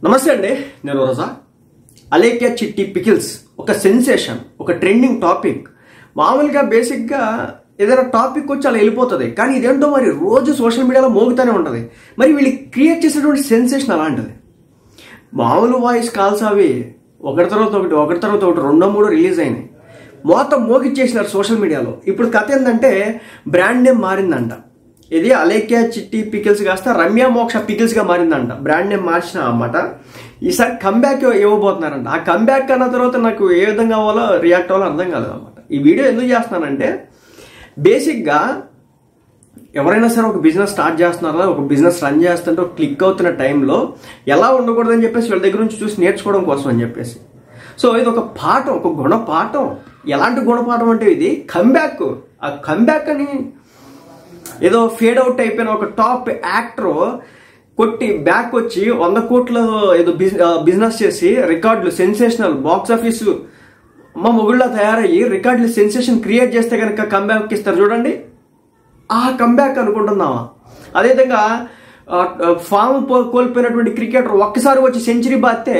నమస్తే అండి, నేను రోజా. అలేఖ్య చిట్టి పికిల్స్ ఒక సెన్సేషన్, ఒక ట్రెండింగ్ టాపిక్. మామూలుగా బేసిక్గా ఏదైనా టాపిక్ వచ్చి అలా వెళ్ళిపోతుంది, కానీ ఇదేంటో మరి రోజు సోషల్ మీడియాలో మోగుతూనే ఉంటుంది. మరి వీళ్ళు క్రియేట్ చేసేటువంటి సెన్సేషన్ అలాంటిది. మామూలు వాయిస్ కాల్స్ అవి ఒకటి తర్వాత ఒకటి 2-3 రిలీజ్ అయినాయి, మొత్తం మోగిచ్చేసినారు సోషల్ మీడియాలో. ఇప్పుడు కథ ఏంటంటే బ్రాండ్ నేమ్ మారిందంట. ఇది అలేఖ్య చిట్టి పికిల్స్ కాస్త రమ్య మోక్ష పికిల్స్గా మారిందంట. బ్రాండ్ నేమ్ మార్చిన అన్నమాట. ఈసారి కంబ్యాక్ ఇవ్వబోతున్నారంట. ఆ కంబ్యాక్ అన్న తర్వాత నాకు ఏ విధంగా అవ్వాలో రియాక్ట్ అవ్వాలో అర్థం కాలేదు అనమాట. ఈ వీడియో ఎందుకు చేస్తున్నానంటే, బేసిక్గా ఎవరైనా సరే ఒక బిజినెస్ స్టార్ట్ చేస్తున్నారా, ఒక బిజినెస్ రన్ చేస్తుంటే ఒక క్లిక్ అవుతున్న టైంలో ఎలా ఉండకూడదని చెప్పేసి వీళ్ళ దగ్గర నుంచి చూసి నేర్చుకోవడం కోసం అని చెప్పేసి. సో ఇది ఒక పాఠం, ఒక గుణపాఠం. ఎలాంటి గుణపాఠం అంటే ఇది కంబ్యాక్. ఆ కంబ్యాక్ అని ఏదో ఫేడ్ అవుట్ అయిపోయిన ఒక టాప్ యాక్టర్ కొట్టి బ్యాక్ వచ్చి 100 కోట్ల ఏదో బిజినెస్ చేసి రికార్డులు, సెన్సేషనల్ బాక్స్ ఆఫీసు మొగుళ్ళ తయారయ్యి రికార్డులు, సెన్సేషన్ క్రియేట్ చేస్తే కనుక కంబ్యాక్ ఇస్తారు చూడండి. ఆ కంబ్యాక్ అనుకుంటున్నావా? అదేవిధంగా ఫామ్ కోల్పోయినటువంటి క్రికెటర్ ఒక్కసారి వచ్చి సెంచరీ బాస్తే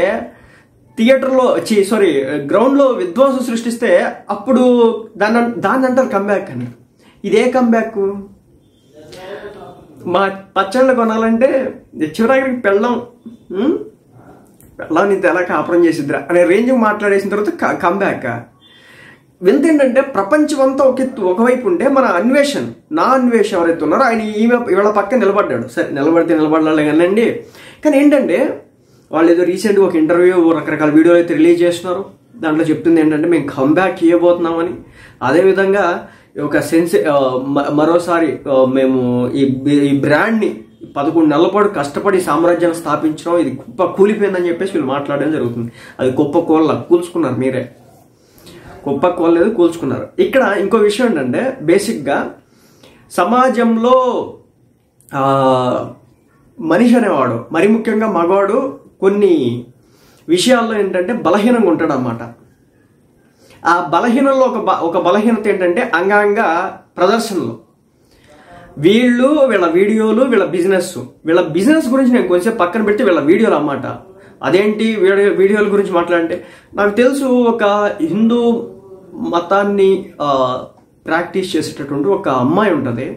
థియేటర్లో గ్రౌండ్లో విధ్వంసం సృష్టిస్తే అప్పుడు దాన్ని అంటారు కంబ్యాక్ అని. ఇదే కంబ్యాక్. మా పచ్చళ్ళు కొనాలంటే చివరికి పెళ్ళం నీతో ఎలా కాపురం చేసిద్దిరా అనే రేంజ్ మాట్లాడేసిన తర్వాత కంబ్యాక్. వింత ఏంటంటే ప్రపంచం అంతా ఒకవైపు ఉంటే మన నా అన్వేష్ ఎవరైతే ఉన్నారో ఆయన ఇవాళ పక్కన నిలబడ్డాడు. సరే నిలబడాలి కానండి. కానీ ఏంటంటే వాళ్ళు ఏదో రీసెంట్గా ఒక ఇంటర్వ్యూ రకరకాల వీడియోలు అయితే రిలీజ్ చేస్తున్నారు. దాంట్లో చెప్తుంది ఏంటంటే మేము కంబ్యాక్ ఇవ్వబోతున్నామని. అదేవిధంగా ఒక మరోసారి మేము ఈ బ్రాండ్ని 11 నెలల పాటు కష్టపడి సామ్రాజ్యాన్ని స్థాపించడం, ఇది కుప్ప కూలిపోయిందని చెప్పేసి వీళ్ళు మాట్లాడడం జరుగుతుంది. అది కుప్ప కూల్చుకున్నారు, మీరే కుప్ప కూలలేదు, కూల్చుకున్నారు. ఇక్కడ ఇంకో విషయం ఏంటంటే, బేసిక్గా సమాజంలో మనిషి అనేవాడు, మరి ముఖ్యంగా మగవాడు, కొన్ని విషయాల్లో ఏంటంటే బలహీనంగా ఉంటాడు అన్నమాట. ఆ బలహీనంలో ఒక బలహీనత ఏంటంటే అంగాంగ ప్రదర్శనలు. వీళ్ళ వీడియోలు, వీళ్ళ బిజినెస్ గురించి నేను కొంచెం పక్కన పెడితే వీళ్ళ వీడియోలు అన్నమాట. అదేంటి వీడియోల గురించి మాట్లాడంటే, నాకు తెలుసు ఒక హిందూ మతాన్ని ప్రాక్టీస్ చేసేటటువంటి ఒక అమ్మాయి ఉంటుంది.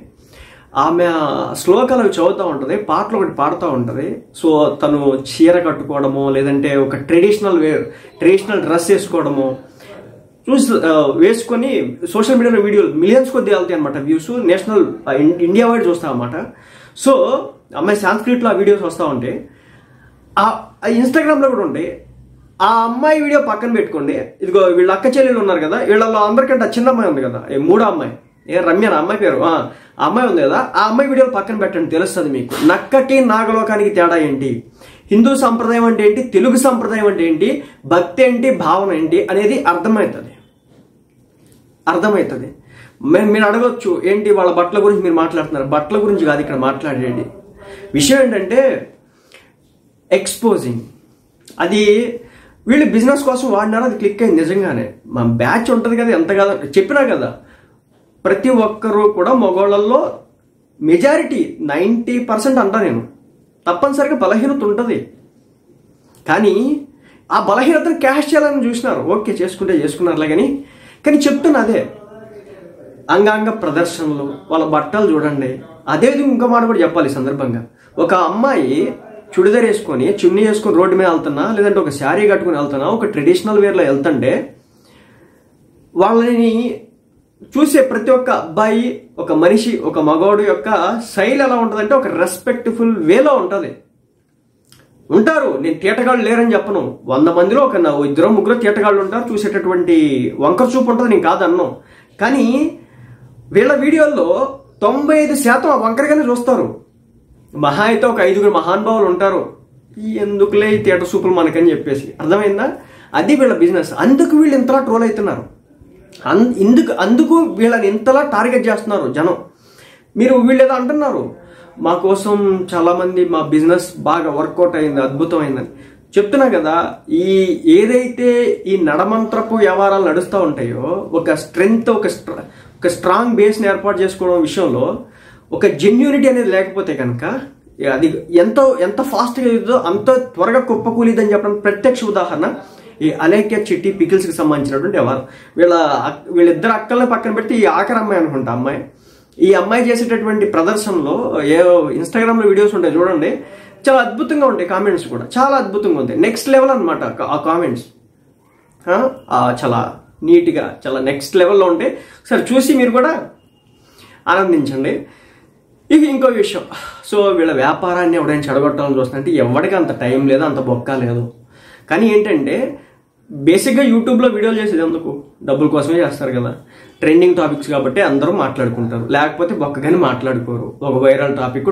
ఆమె శ్లోకాలు చదువుతూ ఉంటుంది, పాటలు ఒకటి పాడుతూ ఉంటుంది. సో తను చీర కట్టుకోవడము, లేదంటే ఒక ట్రెడిషనల్ డ్రెస్ వేసుకోవడము వేసుకొని సోషల్ మీడియాలో వీడియోలు మిలియన్స్ కొద్ది వెళ్తాయి అనమాట వ్యూస్. నేషనల్ ఇండియా వైడ్ చూస్తాం అనమాట. సో అమ్మాయి సాంస్క్రిట్లో ఆ వీడియోస్ వస్తూ ఉంటే ఇన్స్టాగ్రామ్లో కూడా ఉంటాయి. ఆ అమ్మాయి వీడియో పక్కన పెట్టుకోండి. ఇదిగో వీళ్ళ అక్క చెల్లెలు ఉన్నారు కదా, వీళ్ళలో అందరికంటే చిన్న అమ్మాయి ఉంది కదా, మూడో అమ్మాయి రమ్య నా అమ్మాయి పేరు, ఆ అమ్మాయి ఉంది కదా, ఆ అమ్మాయి వీడియోలు పక్కన పెట్టండి, తెలుస్తుంది మీకు నక్కకి నాగలోకానికి తేడా ఏంటి, హిందూ సంప్రదాయం అంటే ఏంటి, తెలుగు సంప్రదాయం అంటే ఏంటి, భక్తి ఏంటి, భావన ఏంటి అనేది అర్థమవుతుంది. మీరు అడగొచ్చు, ఏంటి వాళ్ళ బట్టల గురించి మీరు మాట్లాడుతున్నారు. బట్టల గురించి కాదు ఇక్కడ మాట్లాడేది. విషయం ఏంటంటే ఎక్స్పోజింగ్. అది వీళ్ళు బిజినెస్ కోసం వాడినారు, అది క్లిక్ అయింది నిజంగానే. మా బ్యాచ్ ఉంటుంది కదా, ఎంత కదా చెప్పినా కదా, ప్రతి ఒక్కరూ కూడా మగవాళ్ళల్లో మెజారిటీ 90% అంటా నేను, తప్పనిసరిగా బలహీనత ఉంటుంది. కానీ ఆ బలహీనతను క్యాష్ చేయాలని చూసినారు. ఓకే, చేసుకున్నారులే. కానీ చెప్తున్నా అదే అంగాంగ ప్రదర్శనలు, వాళ్ళ బట్టలు చూడండి. అదేవిధంగా ఇంకో మాట కూడా చెప్పాలి ఈ సందర్భంగా. ఒక అమ్మాయి చుడిదార్ వేసుకొని, చున్నీ వేసుకొని రోడ్డు మీద వెళ్తున్నా, లేదంటే ఒక శారీ కట్టుకుని వెళ్తున్నా, ఒక ట్రెడిషనల్ వేర్లో వెళ్తుంటే వాళ్ళని చూసే ప్రతి ఒక్క అబ్బాయి, ఒక మనిషి, ఒక మగవాడు యొక్క శైలి ఎలా ఉంటుందంటే ఒక రెస్పెక్ట్ఫుల్ వేలో ఉంటారు. నేను తీటగాళ్ళు లేరని చెప్పను. 100 మందిలో ఒక 2-3 తీటగాళ్ళు ఉంటారు. చూసేటటువంటి వంకర చూపు ఉంటుంది, నేను కాదన్నాను. కానీ వీళ్ళ వీడియోల్లో 95% వంకరగానే చూస్తారు. మహా అయితే ఒక 5 మహానుభావులు ఉంటారు. ఎందుకులే తీట చూపులు మనకని చెప్పేసి. అర్థమైందా? అది వీళ్ళ బిజినెస్. అందుకు వీళ్ళు ఇంతలా ట్రోల్ అవుతున్నారు. అందుకు వీళ్ళని ఇంతలా టార్గెట్ చేస్తున్నారు జనం. వీళ్ళు ఏదో అంటున్నారు, మా కోసం చాలా మంది మా బిజినెస్ బాగా వర్కౌట్ అయింది, అద్భుతమైందని చెప్తున్నా కదా. ఏదైతే ఈ నడమంత్రపు వ్యవహారాలు నడుస్తూ ఉంటాయో, ఒక స్ట్రెంగ్త్, ఒక స్ట్రాంగ్ బేస్ని ఏర్పాటు చేసుకోవడం విషయంలో ఒక జెన్యూనిటీ అనేది లేకపోతే కనుక అది ఎంత ఫాస్ట్గా ఇదో అంత త్వరగా కుప్పకూలిదని చెప్పడానికి ప్రత్యక్ష ఉదాహరణ ఈ అలేఖ్య చిట్టి పికిల్స్కి సంబంధించినటువంటి వ్యవహారం. వీళ్ళిద్దరు అక్కల్ని పక్కన పెడితే ఈ ఆఖరి అమ్మాయి అనుకుంటా ఈ అమ్మాయి చేసేటటువంటి ప్రదర్శనలో ఇన్స్టాగ్రామ్లో వీడియోస్ ఉంటాయి చూడండి, చాలా అద్భుతంగా ఉంటాయి. కామెంట్స్ కూడా చాలా అద్భుతంగా ఉంటాయి. నెక్స్ట్ లెవెల్ అనమాట ఆ కామెంట్స్, చాలా నీట్గా చాలా నెక్స్ట్ లెవెల్లో ఉంటాయి. సరే చూసి మీరు కూడా ఆనందించండి. ఇక ఇంకో విషయం, సో వీళ్ళ వ్యాపారాన్ని ఎవడైనా చెడగొట్టాలని చూస్తుందంటే ఎవరికి అంత టైం లేదు, అంత బొక్క లేదు. కానీ ఏంటంటే బేసిక్గా యూట్యూబ్లో వీడియోలు చేసేది ఎందుకు? డబ్బుల కోసమే చేస్తారు కదా, ట్రెండింగ్ టాపిక్స్ కాబట్టి అందరూ మాట్లాడుకుంటారు, లేకపోతే బొక్కగానే మాట్లాడుకోరు. ఒక వైరల్ టాపిక్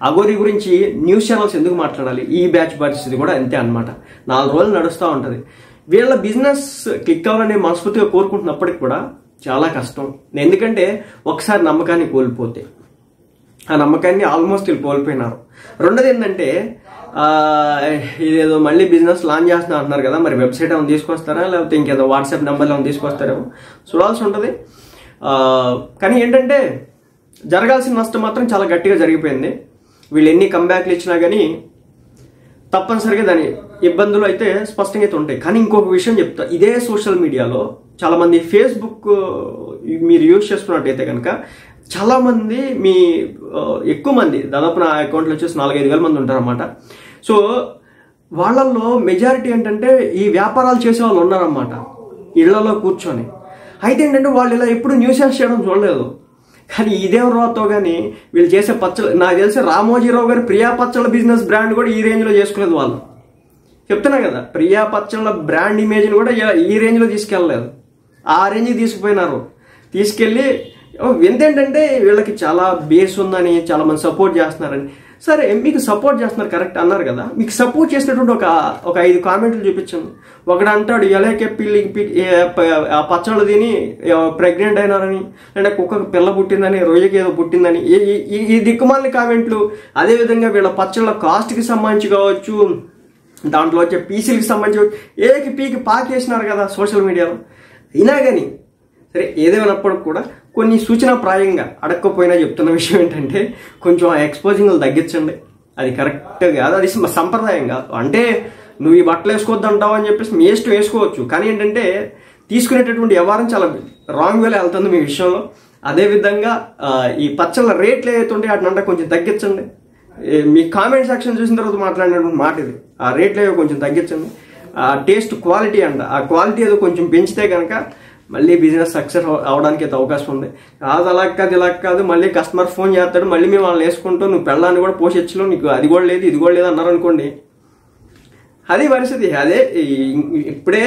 అఘోరి గురించి న్యూస్ ఛానల్స్ ఎందుకు మాట్లాడాలి? ఈ బ్యాచ్ పరిస్థితి కూడా అంతే అనమాట. 4 రోజులు నడుస్తూ ఉంటుంది. వీళ్ళ బిజినెస్ క్లిక్ అవ్వాలని మనస్ఫూర్తిగా కోరుకుంటున్నప్పటికి కూడా చాలా కష్టం. ఎందుకంటే ఒకసారి నమ్మకాన్ని కోల్పోతే, ఆ నమ్మకాన్ని ఆల్మోస్ట్ వీళ్ళు కోల్పోయినారు. రెండోది ఏంటంటే ఇదేదో మళ్ళీ బిజినెస్ లాంచ్ చేస్తున్నా అంటున్నారు కదా, మరి వెబ్సైట్ ఏమైనా తీసుకొస్తారా లేకపోతే ఇంకేదో వాట్సాప్ నెంబర్లు ఏమైనా తీసుకొస్తారేమో చూడాల్సి ఉంటుంది. కానీ ఏంటంటే జరగాల్సిన నష్టం మాత్రం చాలా గట్టిగా జరిగిపోయింది. వీళ్ళు ఎన్ని కంబ్యాక్లు ఇచ్చినా కానీ తప్పనిసరిగా దాని ఇబ్బందులు అయితే స్పష్టంగా అయితే ఉంటాయి. కానీ ఇంకొక విషయం చెప్తా, ఇదే సోషల్ మీడియాలో చాలామంది ఫేస్బుక్ మీరు యూజ్ చేసుకున్నట్టయితే కనుక చాలామంది ఎక్కువ మంది, దాదాపు నా అకౌంట్లో వచ్చేసి 4-5 వేల మంది ఉంటారన్నమాట. సో వాళ్ళల్లో మెజారిటీ ఏంటంటే ఈ వ్యాపారాలు చేసే వాళ్ళు ఉన్నారన్నమాట ఇళ్లలో కూర్చొని. అయితే ఏంటంటే వాళ్ళు ఇలా ఎప్పుడు న్యూసెన్స్ చేయడం చూడలేదు. కానీ ఇదే రాతో కానీ వీళ్ళు చేసే పచ్చళ్ళు, నాకు తెలిసి రామోజీరావు గారి ప్రియా పచ్చళ్ళ బిజినెస్ బ్రాండ్ కూడా ఈ రేంజ్లో చేసుకోలేదు వాళ్ళు. చెప్తున్నా కదా, ప్రియా పచ్చళ్ళ బ్రాండ్ ఇమేజ్ని కూడా ఈ రేంజ్లో తీసుకెళ్ళలేదు, ఆ రేంజ్కి తీసుకుపోయినారు. తీసుకెళ్ళి ఎంతేంటంటే వీళ్ళకి చాలా బేస్ ఉందని, చాలా మంది సపోర్ట్ చేస్తున్నారని. సరే మీకు సపోర్ట్ చేస్తున్నారు కరెక్ట్ అన్నారు కదా, మీకు సపోర్ట్ చేసినటువంటి ఒక 5 కామెంట్లు చూపించండి. ఒకడు అంటాడు ఎలాకే ఆ పచ్చళ్ళు తిని ప్రెగ్నెంట్ అయినారని, అంటే కుక్కకు పిల్ల పుట్టిందని, రొయ్యకి ఏదో పుట్టిందని, ఈ దిక్కుమాలిన కామెంట్లు. అదేవిధంగా వీళ్ళ పచ్చళ్ళ కాస్ట్కి సంబంధించి కావచ్చు, దాంట్లో వచ్చే పీసీలకి సంబంధించి ఏకి పీకి పాకేసినారు కదా సోషల్ మీడియాలో. అయినా కానీ సరే ఏదేమైనప్పటికి కూడా కొన్ని సూచనాప్రాయంగా అడగకపోయినా చెప్తున్న విషయం ఏంటంటే కొంచెం ఆ ఎక్స్పోజింగ్లు తగ్గించండి. అది కరెక్ట్ కాదు, అది సంప్రదాయం కాదు. అంటే నువ్వు ఈ బట్టలు వేసుకోవద్దు అంటావు అని చెప్పేసి మీ ఇష్టం వేసుకోవచ్చు, కానీ ఏంటంటే తీసుకునేటటువంటి వ్యవహారం చాలా రాంగ్ వేలో వెళ్తుంది మీ విషయంలో. అదేవిధంగా ఈ పచ్చళ్ళ రేట్లు ఏదైతే ఉంటే వాటినంటే కొంచెం తగ్గించండి. మీ కామెంట్ సెక్షన్ చూసిన తర్వాత మాట్లాడినటువంటి మాట ఇది. ఆ రేట్లు ఏవో కొంచెం తగ్గించండి. ఆ టేస్ట్ క్వాలిటీ ఆ క్వాలిటీ ఏదో కొంచెం పెంచితే కనుక మళ్ళీ బిజినెస్ సక్సెస్ అవడానికి అయితే అవకాశం ఉంది. కాదు అలా కాదు ఇలా కాదు, మళ్ళీ కస్టమర్ ఫోన్ చేస్తాడు, మళ్ళీ మేము వాళ్ళని వేసుకుంటూ నువ్వు పెళ్ళాన్ని కూడా పోషించలేవు, నీకు అది కూడా లేదు ఇది కూడా లేదు అన్నారు అనుకోండి, అది పరిస్థితి. అదే ఇప్పుడే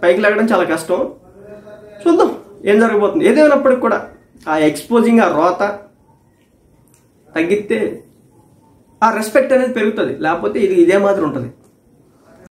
పైకి లాగడం చాలా కష్టం. చూద్దాం ఏం జరగబోతుంది. ఏదేమైనప్పటికి కూడా ఆ ఎక్స్పోజింగ్, ఆ రోత తగ్గితే ఆ రెస్పెక్ట్ అనేది పెరుగుతుంది. లేకపోతే ఇదే మాత్రం ఉంటుంది.